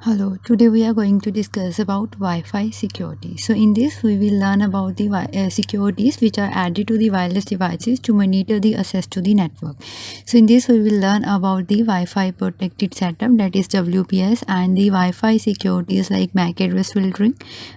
Hello, today we are going to discuss about Wi-Fi security. So in this we will learn about the securities which are added to the wireless devices to monitor the access to the network. So in this we will learn about the Wi-Fi protected setup, that is WPS, and the Wi-Fi securities like MAC address filtering,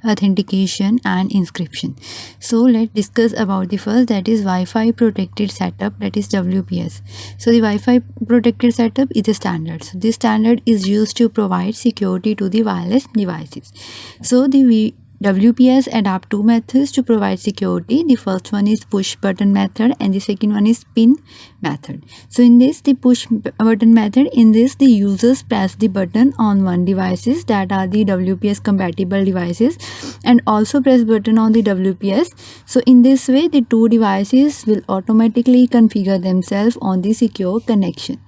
authentication and encryption. So let's discuss about the first, that is Wi-Fi protected setup, that is WPS. So the Wi-Fi protected setup is a standard. So this standard is used to provide security to the wireless devices. So the WPS adapt two methods to provide security. The first one is push button method and the second one is pin method. So in this, the push button method, in this the users press the button on one devices that are the WPS compatible devices and also press button on the WPS. So in this way the two devices will automatically configure themselves on the secure connection.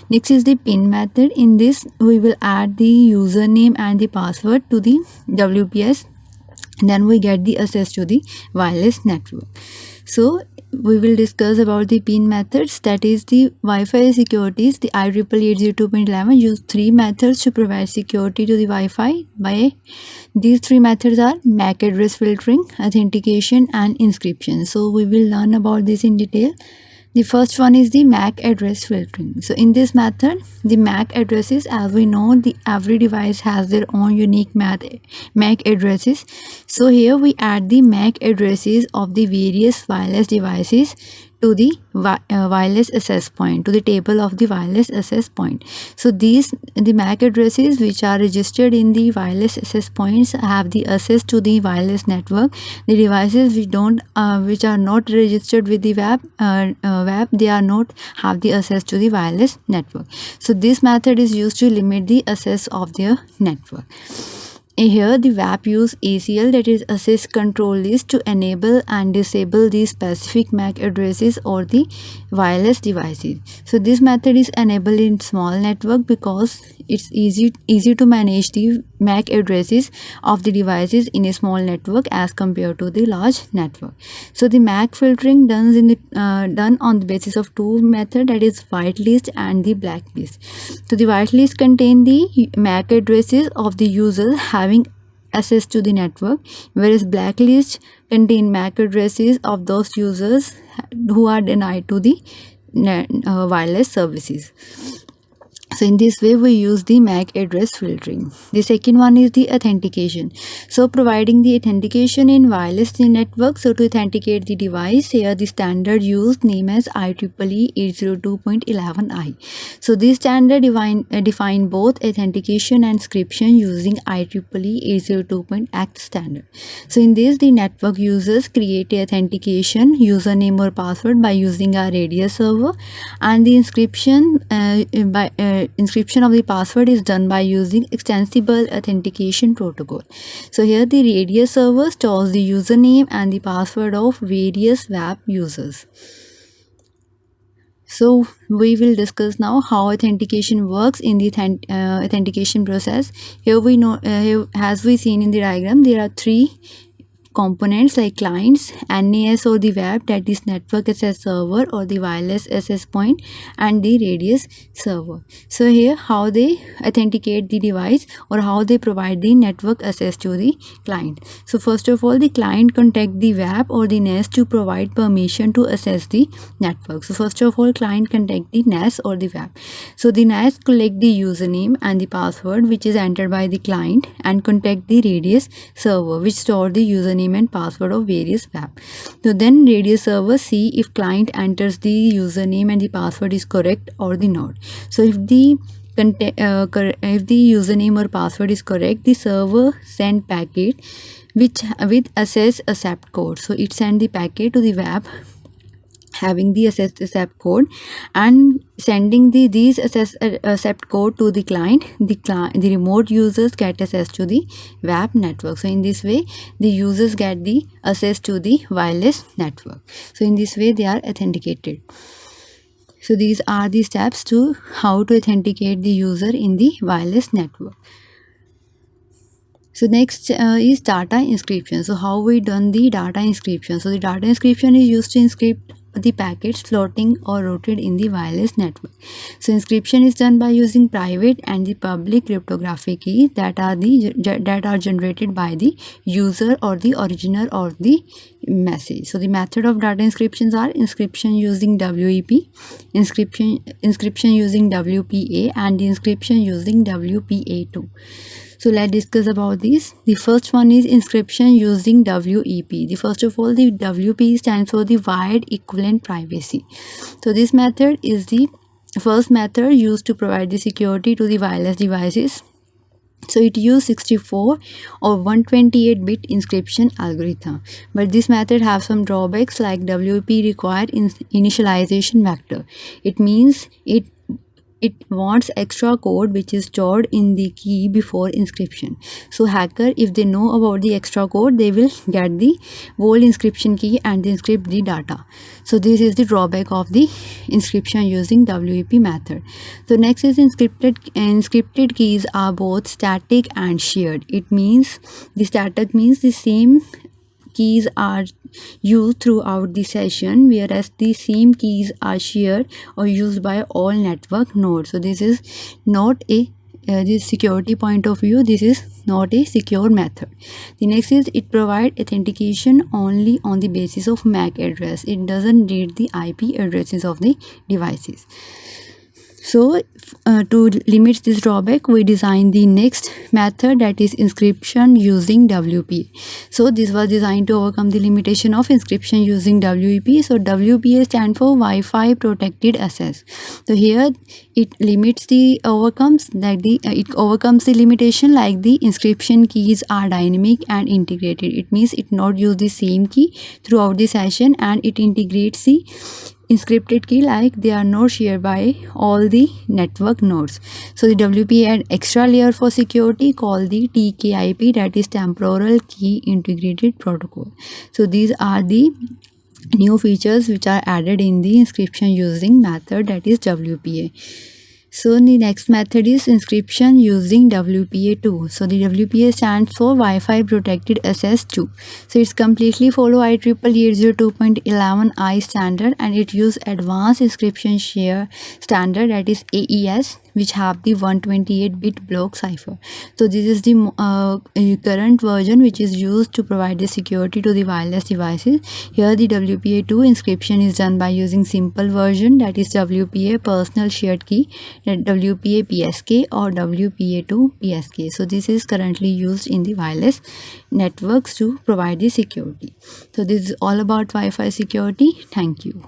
Next is the pin method. In this we will add the username and the password to the WPS, and then we get the access to the wireless network. So we will discuss about the pin methods, that is the Wi-Fi securities. The IEEE 802.11 use three methods to provide security to the Wi-Fi. By these three methods are MAC address filtering, authentication and encryption. So we will learn about this in detail. The first one is the MAC address filtering. So in this method, the MAC addresses, as we know, every device has their own unique MAC addresses. So here we add the MAC addresses of the various wireless devices to the wireless access point, to the table of the wireless access point. So the MAC addresses which are registered in the wireless access points have the access to the wireless network. The devices which are not registered with the web, they are not have the access to the wireless network. So this method is used to limit the access of their network. Here the WAP use ACL, that is access control list, to enable and disable the specific MAC addresses or the wireless devices. So this method is enabled in small network because it's easy to manage the MAC addresses of the devices in a small network as compared to the large network. So the MAC filtering done on the basis of two methods, that is whitelist and the blacklist. So the whitelist contain the MAC addresses of the users having access to the network, whereas blacklist contain MAC addresses of those users who are denied to the wireless services. So in this way we use the MAC address filtering. The second one is the authentication. So providing the authentication in wireless network. So to authenticate the device, here the standard used name as IEEE 802.11i. So this standard define both authentication and encryption using IEEE 802.x standard. So in this, the network users create a authentication username or password by using a radius server, and the encryption of the password is done by using extensible authentication protocol. So here the radius server stores the username and the password of various web users. So we will discuss now how authentication works in the authentication process. Here we know, as we seen in the diagram, there are three components like clients, NAS or the web, that is network access server or the wireless access point, and the radius server. So here how they authenticate the device or how they provide the network access to the client. So first of all, the client contact the web or the NAS to provide permission to access the network. So first of all, client contact the NAS or the web. So the NAS collect the username and the password which is entered by the client and contact the radius server which store the username and password of various web. So then radius server see if client enters the username and the password is correct or the not. So if the username or password is correct, the server send packet with access accept code. So it send the packet to the web having the access accept code and sending these access accept code to the client. The remote users get access to the web network. So in this way the users get the access to the wireless network. So in this way they are authenticated. So these are the steps to how to authenticate the user in the wireless network. So next is data encryption. So how we done the data encryption. So the data encryption is used to encrypt the packets floating or routed in the wireless network. So encryption is done by using private and the public cryptographic keys that are generated by the user or the originator of the message. So the method of data encryptions are encryption using WEP, encryption using WPA, and the encryption using WPA2. So let's discuss about this. The first one is encryption using WEP. The first of all, the WP stands for the wide equivalent privacy. So this method is the first method used to provide the security to the wireless devices. So it uses 64 or 128-bit encryption algorithm. But this method has some drawbacks, like WP required initialization vector. It means it wants extra code which is stored in the key before encryption. So hacker, if they know about the extra code, they will get the whole encryption key and encrypt the data. So this is the drawback of the encryption using WEP method. So next is encrypted keys are both static and shared. It means the static means the same keys are used throughout the session, whereas the same keys are shared or used by all network nodes. So this is not a this security point of view, this is not a secure method. The next is it provides authentication only on the basis of MAC address. It doesn't read the IP addresses of the devices. So to limit this drawback, we designed the next method, that is encryption using WPA. So this was designed to overcome the limitation of encryption using WPA. So WPA stands for Wi-Fi protected access. So here it limits the overcomes the limitation, like the encryption keys are dynamic and integrated. It means it not use the same key throughout the session, and it integrates the encrypted key like they are not shared by all the network nodes. So the WPA had extra layer for security called the TKIP, that is temporal key integrated protocol. So these are the new features which are added in the encryption using method, that is WPA. So the next method is encryption using WPA2. So the WPA stands for Wi-Fi Protected Access 2. So it's completely follow IEEE 802.11i standard, and it uses advanced encryption share standard, that is AES, which have the 128-bit block cipher. So this is the current version which is used to provide the security to the wireless devices. Here the WPA2 encryption is done by using simple version, that is WPA personal shared key, WPA PSK or WPA2 PSK. So this is currently used in the wireless networks to provide the security. So this is all about Wi-Fi security. Thank you.